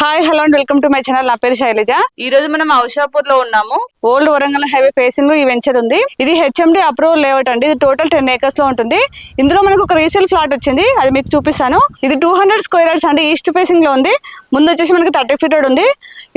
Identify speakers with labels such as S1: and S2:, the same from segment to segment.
S1: Hi hello and welcome to my channel. నా పేరు శైలజ.
S2: ఈ రోజు మనం ఔషాపూర్ లో ఉన్నాము.
S1: ఓల్డ్ వరంగల్ హైవే ఫేసింగ్ లో ఈ వెంచర్ ఉంది. ఇది హెచ్ఎండి అప్రూవల్ లేఅవుట్ అండి. ఇది టోటల్ 10 acres లో ఉంటుంది. ఇందులో మనకు ఒక రీసేల్ ఫ్లాట్ వచ్చింది, అది మీకు చూపిస్తాను. ఇది 200 square yards అండి. ఈస్ట్ ఫేసింగ్ లో ఉంది. ముందు వచ్చేసి మనకి 30 feet ఉంది.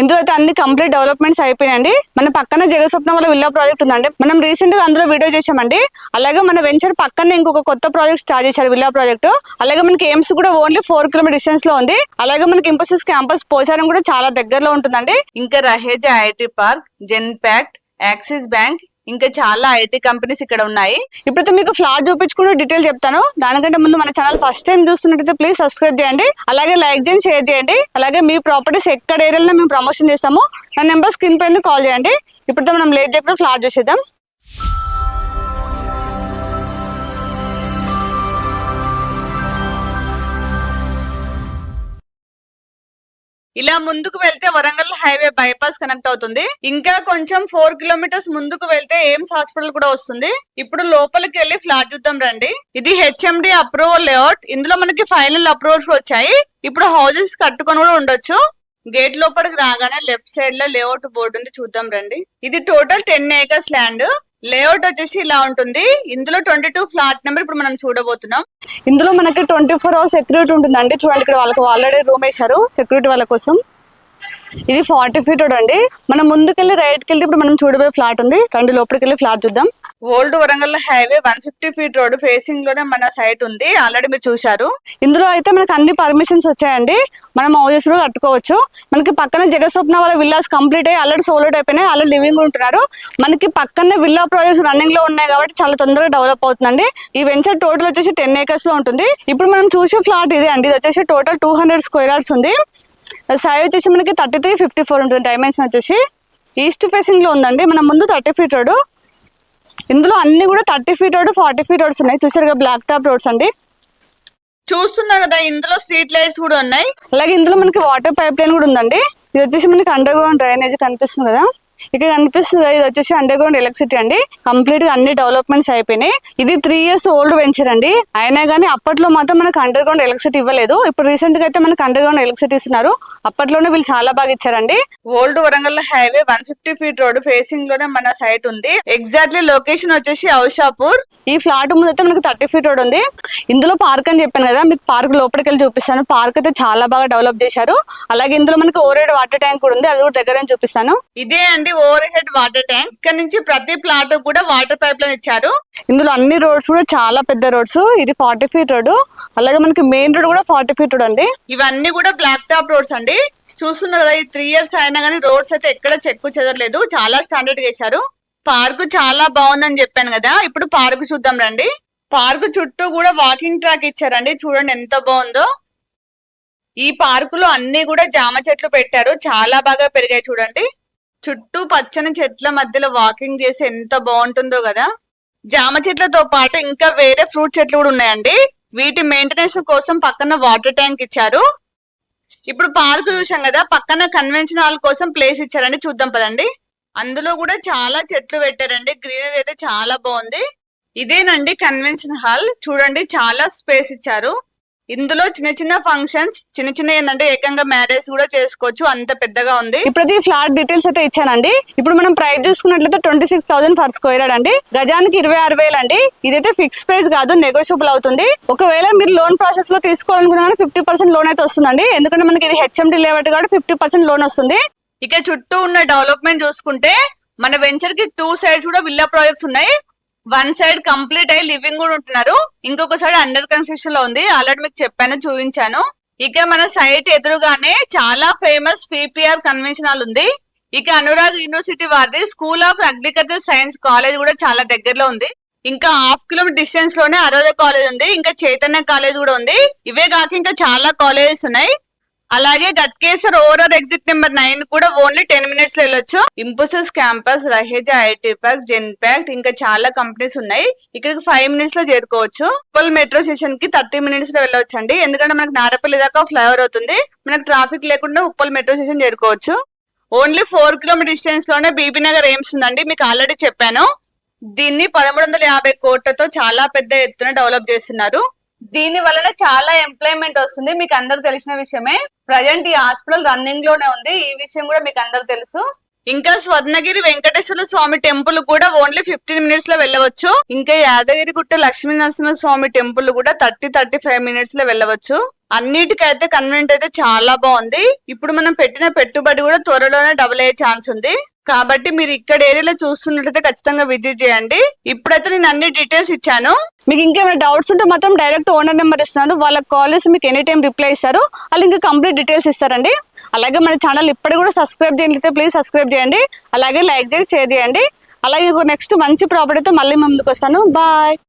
S1: ఇందులో అయితే అన్ని కంప్లీట్ డెవలప్మెంట్స్ అయిపోయాయండి. మన పక్కన జగస్వప్న వాళ్ళ విల్లా ప్రాజెక్ట్ ఉందండి. మనం రీసెంట్ గా అందులో వీడియో చేసామండి. అలాగే మన వెంచర్ పక్కనే ఇంకొక కొత్త ప్రాజెక్ట్ స్టార్ట్ చేశారు, విల్లా ప్రాజెక్ట్. అలాగే మనకి ఎయిమ్స్ కూడా ఓన్లీ 4 km డిస్టెన్స్ లో ఉంది. అలాగే మనకి ఇంపోసిస్ క్యాంపస్ పోచారం కూడా చాలా దగ్గరలో ఉంటుందండి.
S2: ఇంకా Raheja IT park, Genpact, axis bank, ఇంకా చాలా ఐటీ కంపెనీస్ ఇక్కడ ఉన్నాయి.
S1: ఇప్పుడైతే మీకు ఫ్లాట్ చూపించుకుంటూ డీటెయిల్ చెప్తాను. దానికంటే ముందు మన ఛానల్ ఫస్ట్ టైం చూస్తున్నట్టయితే ప్లీజ్ సబ్స్క్రైబ్ చేయండి. అలాగే లైక్ చేయండి, షేర్ చేయండి. అలాగే మీ ప్రాపర్టీస్ ఎక్కడ ఏరియాలో మేము ప్రమోషన్ చేస్తామో నా నెంబర్ స్క్రీన్ పైన కాల్ చేయండి. ఇప్పుడైతే మనం లేట్ చేయకుండా ఫ్లాట్ చూసేద్దాం.
S2: ఇలా ముందుకు వెళ్తే వరంగల్ హైవే బైపాస్ కనెక్ట్ అవుతుంది. ఇంకా కొంచెం 4 kilometers ముందుకు వెళ్తే ఎయిమ్స్ హాస్పిటల్ కూడా వస్తుంది. ఇప్పుడు లోపలికి వెళ్ళి ఫ్లాట్ చూద్దాం రండి. ఇది హెచ్ఎండి అప్రూవల్ లేఅవుట్. ఇందులో మనకి ఫైనల్ అప్రూవల్స్ వచ్చాయి. ఇప్పుడు హౌసెస్ కట్టుకొని కూడా ఉండొచ్చు. గేట్ లోపలికి రాగానే లెఫ్ట్ సైడ్ లో లేఅవుట్ బోర్డు ఉంది, చూద్దాం రండి. ఇది టోటల్ 10 acres ల్యాండ్. లేఅవుట్ వచ్చేసి ఇలా ఉంటుంది. ఇందులో 22 ఫ్లాట్ నెంబర్ ఇప్పుడు మనం చూడబోతున్నాం.
S1: ఇందులో మనకి 24 hours సెక్యూరిటీ ఉంటుందండి. చూడండి, ఇక్కడ వాళ్ళకి ఆల్రెడీ రూమ్ వేశారు సెక్యూరిటీ వాళ్ళ కోసం. ఇది 40 feet అండి. మనం ముందుకెళ్ళి రైట్ కి వెళ్ళి ఇప్పుడు మనం చూడబోయే ఫ్లాట్ ఉంది. రండి లోపలికి వెళ్ళి ఫ్లాట్ చూద్దాం.
S2: Old Warangal highway 150 feet road facing లోనే మన సైట్ ఉంది. ఆల్రెడీ మీరు చూశారు.
S1: ఇందులో అయితే మనకి అన్ని పర్మిషన్స్ వచ్చాయండి. మనం హౌసెస్ కూడా కట్టుకోవచ్చు. మనకి పక్కన జగస్వప్న వాళ్ళ విల్లాస్ కంప్లీట్ అయ్యి ఆల్రెడీ సోల్డ్ అయిపోయినాయి. ఆల్రెడీ లివింగ్ ఉంటున్నారు. మనకి పక్కనే విల్లా ప్రాజెక్ట్స్ రన్నింగ్ లో ఉన్నాయి కాబట్టి చాలా తొందరగా డెవలప్ అవుతుందండి. ఈ వెంచర్ టోటల్ వచ్చేసి 10 acres లో ఉంటుంది. ఇప్పుడు మనం చూసే ఫ్లాట్ ఇదే అండి. ఇది వచ్చేసి టోటల్ 200 square yards ఉంది. సైజ్ వచ్చేసి మనకి 33-54 ఉంటుంది. డైమెన్షన్ వచ్చేసి ఈస్ట్ ఫేసింగ్ లో ఉందండి. మన ముందు 30 feet రోడ్. ఇందులో అన్ని కూడా 30 feet రోడ్, 40 feet రోడ్స్ ఉన్నాయి. చూసారుగా బ్లాక్ టాప్ రోడ్స్ అండి.
S2: చూస్తున్నారు కదా, ఇందులో స్ట్రీట్ లైట్స్ కూడా ఉన్నాయి.
S1: అలాగే ఇందులో మనకి వాటర్ పైప్ లైన్ కూడా ఉందండి. ఇది వచ్చేసి మనకి అండర్ గ్రౌండ్ డ్రైనేజ్ కనిపిస్తుంది కదా, ఇక్కడ కనిపిస్తుంది. ఇది వచ్చేసి అండర్ గ్రౌండ్ ఎలక్ట్రిసిటీ అండి. కంప్లీట్ గా అన్ని డెవలప్మెంట్స్ అయిపోయినాయి. ఇది 3 years ఓల్డ్ వెంచర్ అండి. అయినా కానీ అప్పట్లో మాత్రం మనకు అండర్ గ్రౌండ్ ఎలక్ట్రిసిటీ ఇవ్వలేదు. ఇప్పుడు రీసెంట్ గా అయితే మనకి అండర్ గ్రౌండ్ ఎలక్ట్రిసిటీ ఇస్తున్నారు. అప్పట్లోనే వీళ్ళు చాలా బాగా ఇచ్చారండి.
S2: Old Warangal highway 150 feet road facing లోనే మన సైట్ ఉంది. ఎగ్జాక్ట్లీ లొకేషన్ వచ్చేసి ఔషాపూర్.
S1: ఈ ఫ్లాట్ ముందు అయితే మనకి 30 feet రోడ్ ఉంది. ఇందులో పార్క్ అని చెప్పాను కదా, మీకు పార్క్ లోపలికి వెళ్ళి చూపిస్తాను. పార్క్ అయితే చాలా బాగా డెవలప్ చేశారు. అలాగే ఇందులో మనకి ఓవర్ హెడ్ వాటర్ ట్యాంక్ కూడా ఉంది, అది కూడా దగ్గర చూపిస్తాను.
S2: ఇదే అండి ఓవర్ హెడ్ వాటర్ ట్యాంక్. ఇక్కడ నుంచి ప్రతి ప్లాట్ కూడా వాటర్ పైప్ లైన్ ఇచ్చారు.
S1: ఇందులో అన్ని రోడ్స్ కూడా చాలా పెద్ద రోడ్స్. ఇది 40 feet రోడ్. అలాగే మనకి మెయిన్ రోడ్ కూడా 40 feet రోడ్ అండి.
S2: ఇవన్నీ కూడా బ్లాక్ టాప్ రోడ్స్ అండి. చూస్తున్నారు కదా, ఈ 3 years అయినా కానీ రోడ్స్ అయితే ఎక్కడ చెక్కు చెదరలేదు. చాలా స్టాండర్డ్ గా వేశారు. పార్క్ చాలా బాగుందని చెప్పాను కదా, ఇప్పుడు పార్క్ చూద్దాం రండి. పార్క్ చుట్టూ కూడా వాకింగ్ ట్రాక్ ఇచ్చారండి. చూడండి ఎంత బాగుందో. ఈ పార్క్ లో అన్ని కూడా జామ చెట్లు పెట్టారు, చాలా బాగా పెరిగాయి. చూడండి, చుట్టూ పచ్చని చెట్ల మధ్యలో వాకింగ్ చేసి ఎంత బాగుంటుందో కదా. జామ చెట్లతో పాటు ఇంకా వేరే ఫ్రూట్ చెట్లు కూడా ఉన్నాయండి. వీటి మెయింటెనెన్స్ కోసం పక్కన వాటర్ ట్యాంక్ ఇచ్చారు. ఇప్పుడు పార్క్ చూసాం కదా, పక్కన కన్వెన్షన్ హాల్ కోసం ప్లేస్ ఇచ్చారండి. చూద్దాం పదండి. అందులో కూడా చాలా చెట్లు పెట్టారండి. గ్రీనరీ అయితే చాలా బాగుంది. ఇదేనండి కన్వెన్షన్ హాల్. చూడండి, చాలా స్పేస్ ఇచ్చారు. ఇందులో చిన్న చిన్న ఫంక్షన్స్, చిన్న ఏంటంటే ఏకంగా మ్యారేజ్ కూడా చేసుకోవచ్చు, అంత పెద్దగా ఉంది.
S1: ఇప్పుడు ఫ్లాట్ డీటెయిల్స్ అయితే ఇచ్చానండి. ఇప్పుడు మనం ప్రైస్ చూసుకున్నట్లయితే 26,000 per square yard అండి. గజానికి 26,000 అండి. ఇదైతే ఫిక్స్ ప్రైస్ కాదు, నెగోషియబుల్ అవుతుంది. ఒకవేళ మీరు లోన్ ప్రాసెస్ లో తీసుకోవాలనుకున్నా 50% లోన్ అయితే వస్తుందండి. ఎందుకంటే మనకి ఇది హెచ్ఎండి లేఅవుట్ కాబట్టి 50% లోన్ వస్తుంది.
S2: ఇక చుట్టూ ఉన్న డెవలప్మెంట్ చూసుకుంటే మన వెంచర్ కి 2 sides కూడా విల్లా ప్రాజెక్ట్స్ ఉన్నాయి. 1 side కంప్లీట్ అయ్యి లివింగ్ కూడా ఉంటున్నారు. ఇంకొక సైడ్ అండర్ కన్స్ట్రక్షన్ లో ఉంది. ఆల్రెడీ మీకు చెప్పాను, చూపించాను. ఇక మన సైట్ ఎదురుగానే చాలా ఫేమస్ పిపిఆర్ కన్వెన్షన్ హాల్ ఉంది. ఇక అనురాగ్ యూనివర్సిటీ వారిది school of agriculture science college కూడా చాలా దగ్గరలో ఉంది. ఇంకా 1/2 kilometer డిస్టెన్స్ లోనే అరోరా కాలేజ్ ఉంది. ఇంకా చైతన్య కాలేజ్ కూడా ఉంది. ఇవే కాక ఇంకా చాలా కాలేజెస్ ఉన్నాయి. అలాగే గట్కేసర్ ఓవరాల్ ఎగ్జిట్ నెంబర్ 9 కూడా ఓన్లీ 10 minutes లో వెళ్ళొచ్చు. ఇంపోసిస్ campus, Raheja IT park, Genpact, ఇంకా చాలా కంపెనీస్ ఉన్నాయి. ఇక్కడికి 5 minutes లో చేరుకోవచ్చు. ఉప్పల్ మెట్రో స్టేషన్ కి 30 minutes లో వెళ్ళొచ్చు అండి. ఎందుకంటే మనకి నారపల్లి దాకా ఫ్లైఓవర్ అవుతుంది. మనకు ట్రాఫిక్ లేకుండా ఉప్పల్ మెట్రో స్టేషన్ చేరుకోవచ్చు. ఓన్లీ 4 kilometer డిస్టెన్స్ లోనే బీబీ నగర్ ఎయిమ్స్ ఉందండి. మీకు ఆల్రెడీ చెప్పాను. దీన్ని 1350 కోట్లతో చాలా పెద్ద ఎత్తున డెవలప్ చేస్తున్నారు. దీని వలన చాలా ఎంప్లాయ్మెంట్ వస్తుంది, మీకు అందరికి తెలిసిన విషయమే. ప్రజెంట్ ఈ హాస్పిటల్ రన్నింగ్ లోనే ఉంది, ఈ విషయం కూడా మీకు అందరు తెలుసు. ఇంకా స్వర్ణగిరి వెంకటేశ్వర స్వామి టెంపుల్ కూడా ఓన్లీ 15 మినిట్స్ లో వెళ్ళవచ్చు. ఇంకా యాదగిరిగుట్ట లక్ష్మీ నరసింహ స్వామి టెంపుల్ కూడా 35 మినిట్స్ లో వెళ్ళవచ్చు. అన్నిటికైతే కన్వీనియంట్ అయితే చాలా బాగుంది. ఇప్పుడు మనం పెట్టిన పెట్టుబడి కూడా త్వరలోనే డబుల్ అయ్యే ఛాన్స్ ఉంది. కాబట్టి మీరు ఇక్కడ ఏరియాలో చూస్తున్నట్లయితే ఖచ్చితంగా విజిట్ చేయండి. ఇప్పుడైతే నేను అన్ని డీటెయిల్స్ ఇచ్చాను.
S1: మీకు ఇంకేమైనా డౌట్స్ ఉంటే మాత్రం డైరెక్ట్ ఓనర్ నెంబర్ ఇస్తున్నాను, వాళ్ళకి కాల్ చేసి మీకు ఎనీ టైం రిప్లై ఇస్తారు. వాళ్ళు ఇంకా కంప్లీట్ డీటెయిల్స్ ఇస్తారండి. అలాగే మన ఛానల్ ఇప్పటికి కూడా సబ్స్క్రైబ్ చేయండి, ప్లీజ్ సబ్స్క్రైబ్ చేయండి. అలాగే లైక్ చేసి షేర్ చేయండి. అలాగే నెక్స్ట్ మంచి ప్రాపర్టీతో మళ్ళీ ముందుకు వస్తాను. బాయ్.